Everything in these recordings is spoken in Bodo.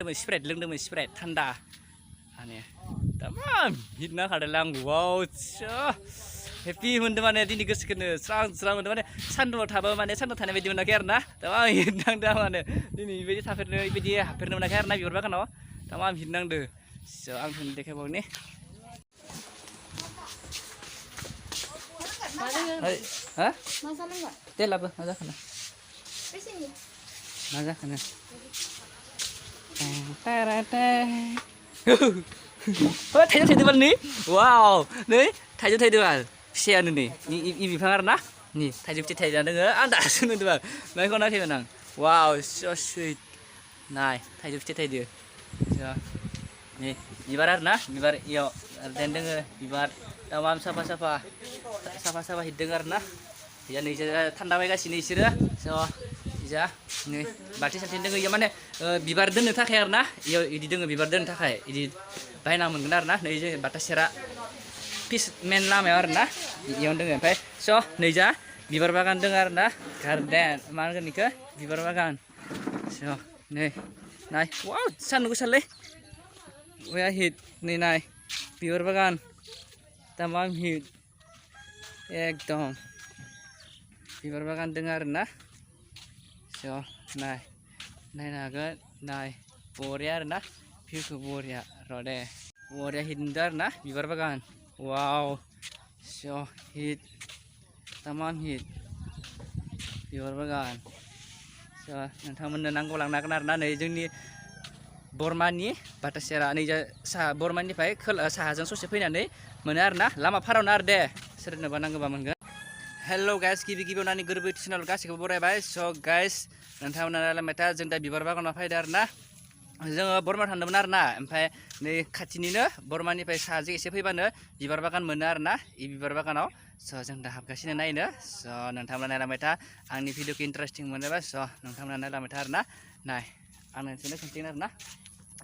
लोंदोंमोन स्प्राइट थान्दा माने तामाम हिट नांखादोंलां वाव हेपि मोनदों माने दिनै गोसोखौनो स्रां मोनदों माने सान्दुङाव थाबा माने सान्दुं थानाय बायदि मोनाखै आरोना तामाम हिट नांदों माने दिनै बेबायदि बेबायदि हाबफेरनो मोनाखै आरोना बिबार बागानाव तामाम हिट नांदों आं नोंनो देखायबावनि ha? Masalah enggak? Tel apa? Masak kana? Di sini. Masak kana? Oh, थाइजौ बाल nih. Wow, nih थाइजौ बाल. Fisaयानो nih. Ini बिफां आरोना. Nih, थाइजौ फिथाइ थाइजा दोङो. आं दासो नुदों बाल. नायखौ नायखैमोन आं. Wow, so sweet. Naय, थाइजौ फिथाइ थाइदो. Nih, bibar आरोना. Bibar इयाव dan दोङो बिबार तामाम साफा हिदों आरोना या नै थान्दा बायगासिनो इसोरो स इजा नै बाल्थिं साल्थिं दोङो इयाव माने बिबार दोननो थाखाय आरोना इयाव इदि दोङो बिबार दोननो थाखाय इदि बायना मोनगोन आरोना नै जे बाटासेरा पिस मेन लामायाव आरोना इयावनो दोङो ओमफ्राय स नै जा बिबार बागान दोङो आरोना गार्डेन मा होनगोन इखो बिबार बागान स नै नाय वाव सान्दुं गोसालै वया हिट नै नाय बिबार बागान तामाम हिट एकदम बिबार बागान दोङो आरोना स नायनो हागोन नाय बरिया आरोना भिउखौ बरिया र' दे बरिया हिट नुदों आरोना बिबार बागान वाव स हिट तामाम हिट बिबार बागान स नोंथांमोननो नांगौ लांनो हागोन आरोना नै जोंनि बर्मानि बाटासेरा नै साहा बर्मानिफ्राय साहाजों ससे फैनानै मोनो आरोना लामा फारावनो आरो दे सोरनोबा नांगौबा मोनगोन हेल' गाइस गिबियाव नानि गोरबो टिउसनाव गासैखौबो बरायबाय स' गाइस नोंथांमोना लामायथा जों दा बिबार बागानाव फैदो आरोना जोङो बर्मायाव थांदोंमोन आरोना ओमफ्राय नै खाथिनिनो बर्मानिफ्राय साहाजों एसे फैबानो बिबार बागान मोनो आरोना इ बिबार बागानाव स' जों दा हाबगासिनो नायनो स' नोंथांमोना नायलांबायथा आंनि भिडिअखौ इन्टारेस्टिं मोनोबा स' नोंथांमोना नायलांबायथा आरोना नाय आं नोंसोरनो खोन्थिगोन आरोना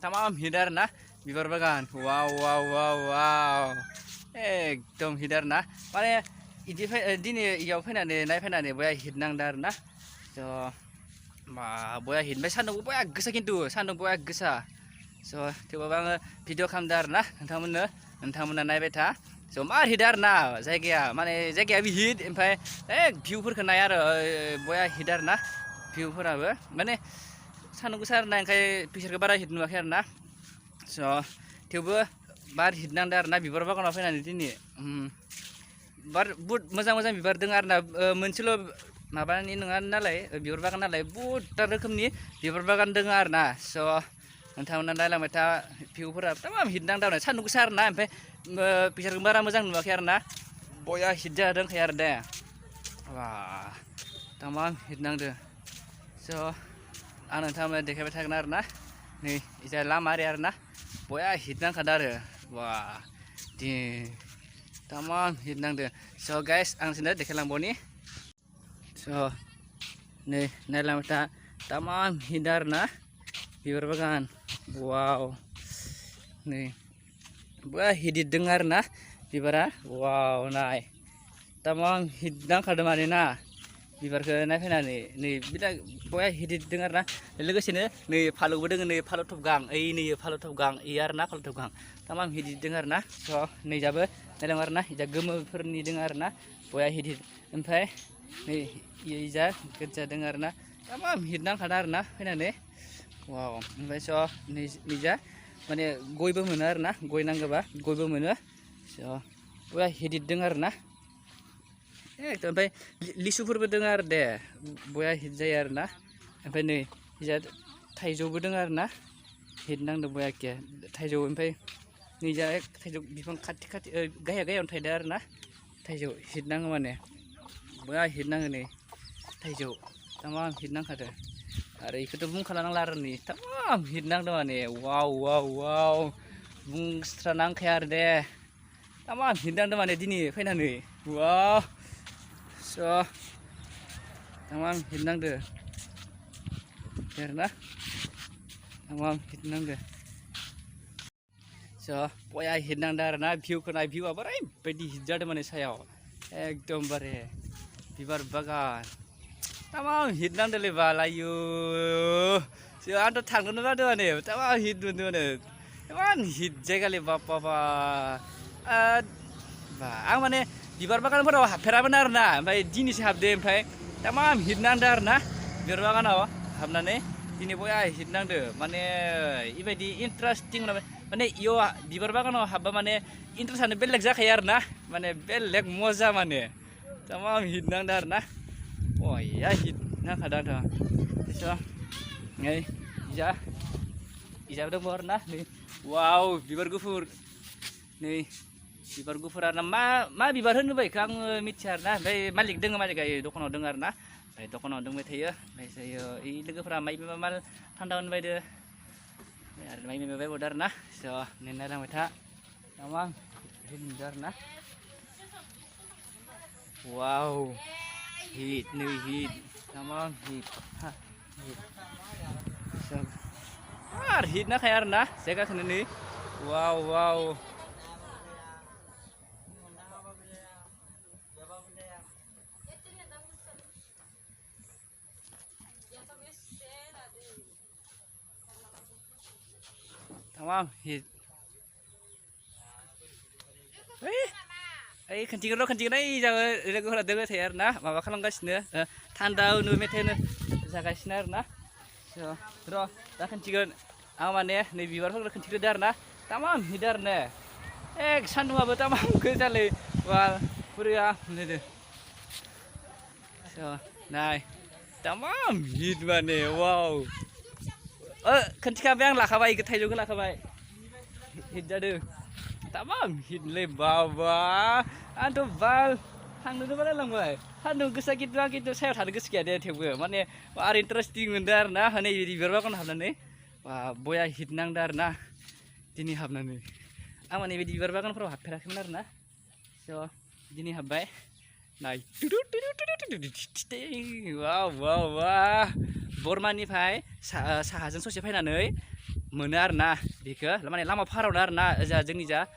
तामाम हिट आरोना बिबार बागान वाव एकदम हिट आरोना माने इदि दिनै इयाव फैनानै नायफैनानै बया हिट नांदों आरोना स' बया हिट ओमफ्राय सान्दुंबो बया गोसा खिन्थु सान्दुं बया गोसा स' थेवबाबो आङो भिडिअ खालामदों आरोना नोंथांमोना नायबाय था स' मार हिट आरोना जायगाया माने जायगायाबो हिट ओमफ्राय भिउफोरखौ नाय आरो बया हिट आरोना भिउफोराबो माने सान्दुं गोसा आरोना ओंखायनो पिक्सारखौ बारा हिट नुवाखै आरोना स' थेवबो बार हिट नांदों आरोना बिबार बागानाव फैनानै दिनै बुहुद मोजां बिबार दङ आरोना मोनसेल' माबानि नङा नालाय बिबार बागान नालाय बुहुदथा रोखोमनि बिबार बागान दङ आरोना स' नोंथांमोना नायलांबाय था भिउफोरा तामाम हिट नांदों आरो सान्दुं गोसा आरोना ओमफ्राय पिक्सारखौ बारा मोजां नुवाखै आरोना बया हिट जादोंखाय आरो दे तामाम हिट नांदों स' आं नोंथांमोना देखायबाय थागोन आरोना नै इजा लामा आरोना बया हिट नांखादों आरो दे तामाम हिट नांदों स' गाइस आं नोंसोरनो देखायलांबावनि स' नै नायलांबाय था तामाम हिट आरोना बिबार बागान वाव नै बया हिट दङ आरोना बिबारा वाव नाय तामाम हिट नांखादों माने ना बिबारखौ नायफैनानै नै बिराद बया हिट दङ आरोना लोगोसेनो नै फालौबो दङ नै फालौ थबगां नै फालौ थबगां आरोना फालौ थबगां तामाम हिट दङ आरोना स' नैजाबो नायलांबा आरोना इजा गोमोफोरनि दङ आरोना बया हिट ओमफ्राय नै इजा गोजा दङ आरोना तामाम हिट नांखादों आरोना फैनानै वाव ओमफ्राय स' नैजा माने गयबो मोनो आरोना गय नांगौबा गयबो मोनो स' बया हिट दङ आरोना ओमफ्राय लिसुफोरबो दङ आरो दे बया हिट जायो आरोना ओमफ्राय नै इजा थाइजौबो दङ आरोना हिट नांदों बया एखे थाइजौ ओमफ्राय नैजा थाइजौ बिफां खाथि गाहायावनो थायदों आरोना थाइजौ हिट नाङो माने बया हिट नाङो नै थाइजौ तामाम हिट नांखादों आरो बेखौथ' बुंखाला नांला आरो नै तामाम हिट नांदों माने वाव बुंस्रानांखाया आरो दे तामाम हिट नांदों माने दिनै फैनानै वाव स' तामाम हिट नांदों आरोना तामाम हिट नांदों स' बया हिट नांदों आरोना भिउखौ नाय भिउआ ओरैबायदि हिट जादों माने सायाव एकदमबारे बिबार बागान तामाम hit नांदोंलै बालायो Siapa tuh tanggung apa tuh ane? Tahu hit tuh ane. Emang hit jaga le bapak bapak. Bah, ang mane bibar bagan pura hapera benar na. Baik jenis habde, baik. Tamam hit nang dar na. Bibar bagan apa? Habnane. Ini boya hit nang deh. Mane iba di interesting na. Mane yo bibar bagan apa? Habba mane interest ane belek zakayar na. Mane belek moza mane. Tamam hit nang dar na. Oh ya hit nang kadang tuh. So, nih, ija udah mau nah nih. Wow, bibar gufur. Nih, bibar gufur na ma bibar henu baik kang micar nah. Baik malik dengar malik kayak dokono dengar nah. Baik dokono dengar thaya. Baik saya i logoफोरा mai mal थान्दावन बायदो. Ada mai mai bodar nah. So, nena lang mata. Tamang hindar nah. Wow. Hit, nih hit. Tamang hit. Ha. So, hit na kayak na, saya kan ini, wow. Tamam hit. Kencing nih jangan lagu dengar saya na, mama kalau nggak sih tanda unu metene, saya kasih na. So, terus dah kencing amannya, nih biar kalau kencing dar na, tamam hidar nih. Sandung apa tamam kesale, wal pura nih. So, nah, tamam hid mana, wow. Kencing apa yang lakabai, kita juga lakabai. Hid ada, tamam hid le bawa, antu bal. Hang dulu mana lang bay, hang dulu kesakit lagi tu saya ada kesakit ada tiba, mana war interesting mendar nah, hane di berapa kan hablan nih, wah boya hit nang dar nah, ini hablan nih, aman ini di berapa kan perlu hapera kemenar nah, so ini habai, nah, wow, bormani pai, sahajan sosial pai nanai, menar nah, dika, lama parau dar nah, jeng nija,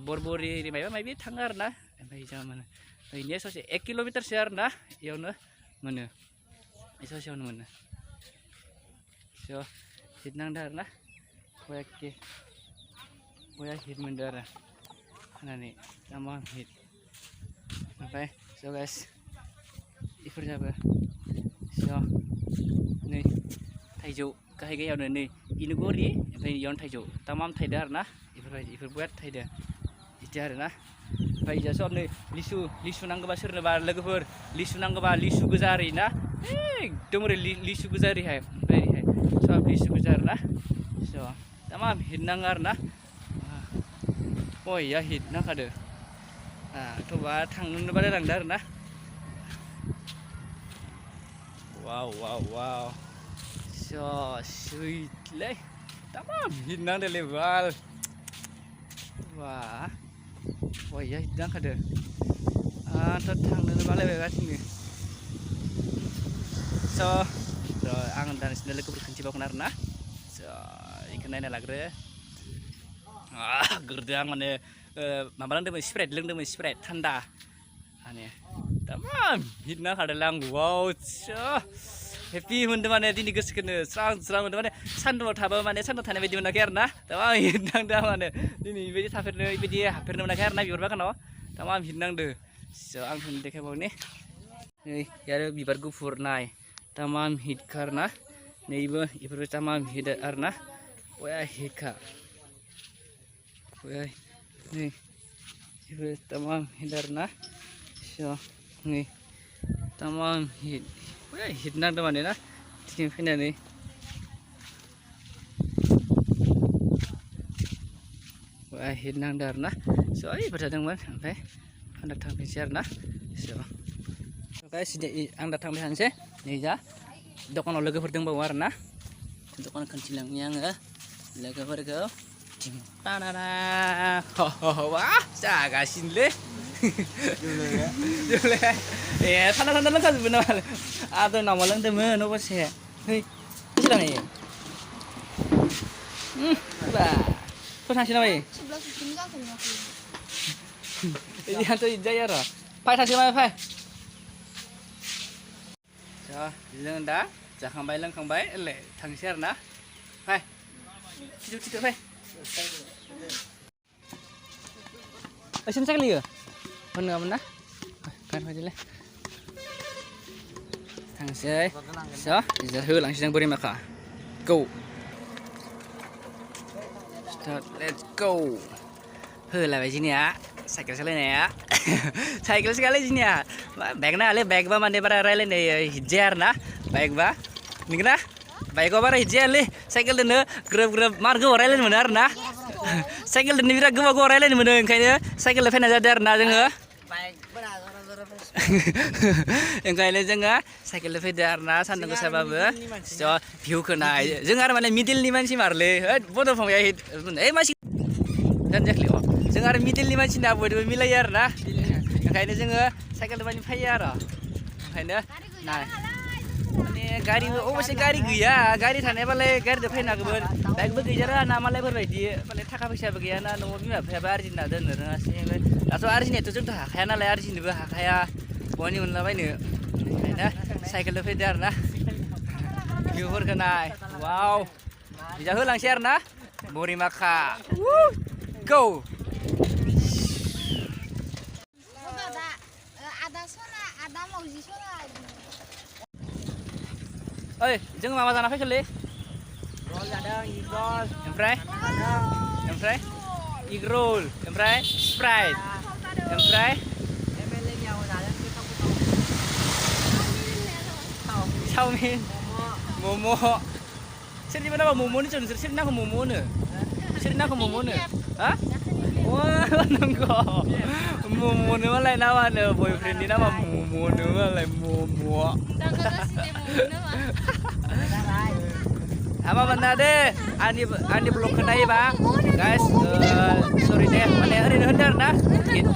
borbori mai tanggar nah, mai zaman. Ini sosial 1 kilometer share nah, ya udah mana, ini sosial mana, so hit nang dar nah, boya hit mendara, mana nih, tamam hit, apa? So guys, ifur siapa? So, nih, Thaijo, kahai gaya udah nih, ini gori, apa yon Thaijo, tamam Thaidar nah, ifur buat Thaidar, ijar nah. Baik jasa nih lisu nangga serna bar lagapur lisu nangga lisu guzari na demure lisu guzari hai baik hai so lisu guzar na so tamam hinangar na oh ya hit na kada to ba thang ba langdar na wow so sweet le tamam hinang de level wah oh ya hidang kada tentang dan balai bebas ini so ang dan sendal ke berkenci bakunar nah so ikan lain lagre gerdang mana mabalang demi spread tanda ane tamam hidna kada lang wow so happy mende mana ini gus kena serang mende mana sandal thaba mana sandal thane bedi mana kerna tamam hidang dah mana ini bedi thafirne bedi hafirne mana kerna biar bakan no tamam hidang deh so ang thun dekai bau nih ya bibar gufur nai tamam hid karna nih ibu tamam hid arna wah hika wah nih ibu tamam hidarna so nih tamam hid wah hid nang teman ya sini pindah nih wah hid nang darna so ini berdasarkan sampai anda datang share nah so guys ang datang behan sih nih ya dokon logo berdeng bawar nah dokon kencilangnya nggak logo berdeng tanana wah saya kasih le dulu ya tanah kan benar ada nama lang temen apa sih hei kencilang ya bah kau tanya siapa ya 11 tinggal kena aku ini hantu jaya roh pai tanya siapa pai so jangan dah जाखांबाय लोंखांबाय ले थांसै आरो ना फै थिथु फै ओइसिम साइकेल होयो होनोमोन ना गान फैदोलै थांसै स' रिजाल्ट होलांसै जों बोरै माखा go start let's go होलाबाय जोंनिया साइकेल सालायनाया साइकेल सालाय जोंनिया बाइक नालाय बाइकबा माने बारा रायलायनाय हिट जाया आरो ना बाइकबा नंगौना बाइकआव बारा हिट जायालै साइकेलजोंनो ग्रोब ग्रोब मार गोबाव रायलायनो मोनो आरो ना साइकेलजोंनो बिराद गोबाव गोबाव रायलायनो मोनो ओंखायनो साइकेलजों फैनाय जादों आरो ना जोङो ओंखायनो जोङो साइकेलजों फैदो आरो ना सान्दुं गोसाबाबो स' भिउखौ नाय जों आरो माने मिडिलनि मानसि मारलै बड' फंबाया ओइ मानसि जायाखै जों आरो मिडिलनि मानसिना बयबो मिलायो आरो ना ओंखायनो जोङो साइकेलजों माने फैयो आरो ओंखायनो नाय माने गारिबो अबसे गारि गैया गारि थानायबालाय गारिजों फैनो हागौमोन बाइकबो गैजारा ना मालायफोरबायदि माने थाखा फैसाबो गैया ना न'आव बिमा बिफायाबो आरजिना दोननो रोङासै ओमफ्राय दाथ' आरजिनायाथ' जोंथ' हाखाया नालाय आरजिनोबो हाखाया बहानि मोनलाबायनो ओंखायनो साइकेलजों फैदो आरो ना भिउफोरखौ नाय वाव बिजा होलांसै आरो ना बरिमाखा go ओइ जों मा जाना फैखोलै रल जादों इग रल ओमफ्राय इग रल ओमफ्राय स्प्राइट ओमफ्राय चाउमिन मम' सोरनिबा नामा मम'नि जों नोंसोर सोरनि नामखौ मम' होनो सोरनि नामखौ मम' होनो हा नंगौ मम'नो मालाय नामानो बयफ्रेन्डनि नामा मम'नो मालाय मम' हामा मोना दे आंनि ब्लगखौ नायोबा गाइस सरि दे माने ओरैनो होनदों आरो ना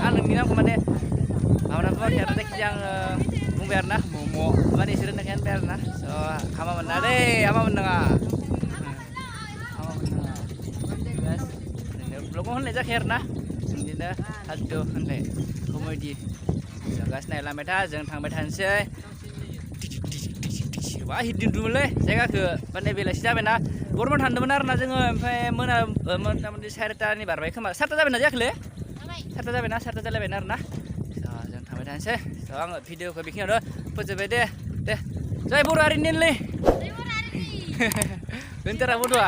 आं नोंनि नामखौ माने माबाना बुङाखै आरो जायखिजाया आङो बुंबाय आरो ना मम' माने इसोर होननायखाय होनबाय आरो ना स' हामा मोना दे हामा मोननाङा ब्लगाव होननाय जायाखै आरो ना बिदिनो फालतु होननाय कमेडि गास नायलांबाय था जों थांबाय थानोसै वा हिडिदोंमोनलै जायगाखौ माने बेलासि जाबायना गरमाव थांदोंमोन आरो ना जोङो ओमफ्राय मोनाबिलि 4टानि बारबाय खोमा 4टा जाबायना जायाखैलै 4टा जाबायना 4टा जालायबायना आरो ना जों थांबाय थानोसै स' आङो भिडिअखौ बेखिनियावनो फोजोबबाय दे जय बर' हारिनिलै होनथारा बड'आ